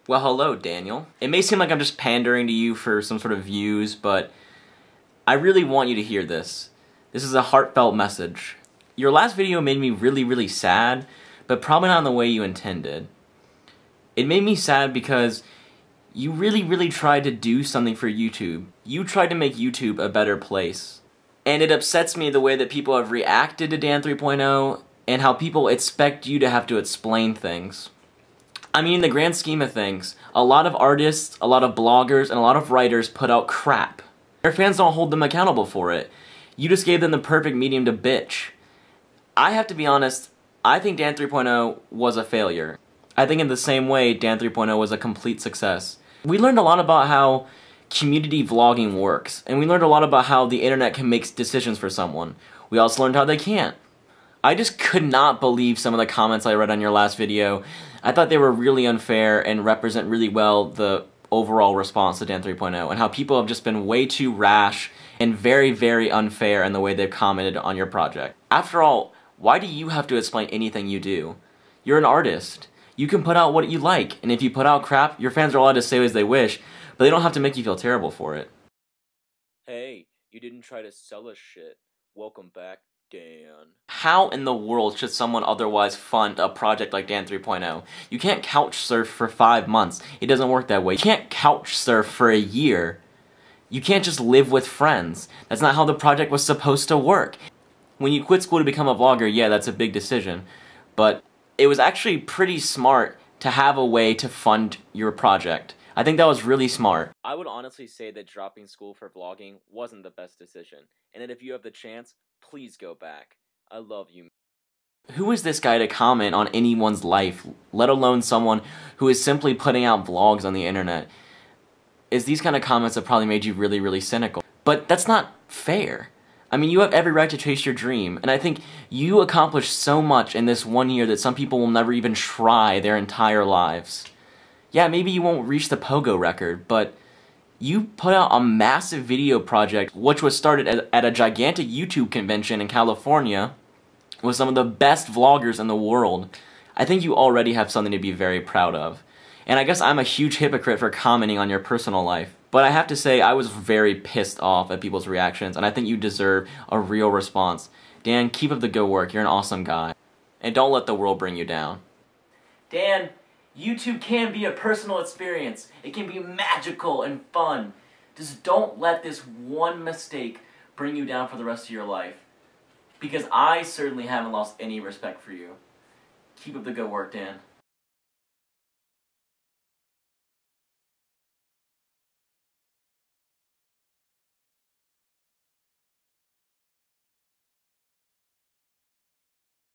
Well, hello, Daniel. It may seem like I'm just pandering to you for some sort of views, but I really want you to hear this. This is a heartfelt message. Your last video made me really sad, but probably not in the way you intended. It made me sad because you really tried to do something for YouTube. You tried to make YouTube a better place. And it upsets me the way that people have reacted to Dan 3.0 and how people expect you to have to explain things. I mean, in the grand scheme of things, a lot of artists, a lot of bloggers, and a lot of writers put out crap. Their fans don't hold them accountable for it. You just gave them the perfect medium to bitch. I have to be honest, I think Dan 3.0 was a failure. I think in the same way, Dan 3.0 was a complete success. We learned a lot about how community vlogging works, and we learned a lot about how the internet can make decisions for someone. We also learned how they can't. I just could not believe some of the comments I read on your last video. I thought they were really unfair and represent really well the overall response to Dan 3.0 and how people have just been way too rash and very unfair in the way they've commented on your project. After all, why do you have to explain anything you do? You're an artist. You can put out what you like, and if you put out crap, your fans are allowed to say as they wish, but they don't have to make you feel terrible for it. Hey, you didn't try to sell us shit. Welcome back, Dan. How in the world should someone otherwise fund a project like Dan 3.0? You can't couch surf for 5 months. It doesn't work that way. You can't couch surf for a year. You can't just live with friends. That's not how the project was supposed to work. When you quit school to become a vlogger, yeah, that's a big decision. But it was actually pretty smart to have a way to fund your project. I think that was really smart. I would honestly say that dropping school for vlogging wasn't the best decision, and that if you have the chance, please go back. I love you. Who is this guy to comment on anyone's life, let alone someone who is simply putting out vlogs on the internet? It's these kind of comments that probably made you really cynical. But that's not fair. I mean, you have every right to chase your dream, and I think you accomplished so much in this 1 year that some people will never even try their entire lives. Yeah, maybe you won't reach the Pogo record, but you put out a massive video project which was started at a gigantic YouTube convention in California with some of the best vloggers in the world. I think you already have something to be very proud of. And I guess I'm a huge hypocrite for commenting on your personal life. But I have to say, I was very pissed off at people's reactions, and I think you deserve a real response. Dan, keep up the good work. You're an awesome guy. And don't let the world bring you down. Dan, YouTube can be a personal experience. It can be magical and fun. Just don't let this one mistake bring you down for the rest of your life. Because I certainly haven't lost any respect for you. Keep up the good work, Dan.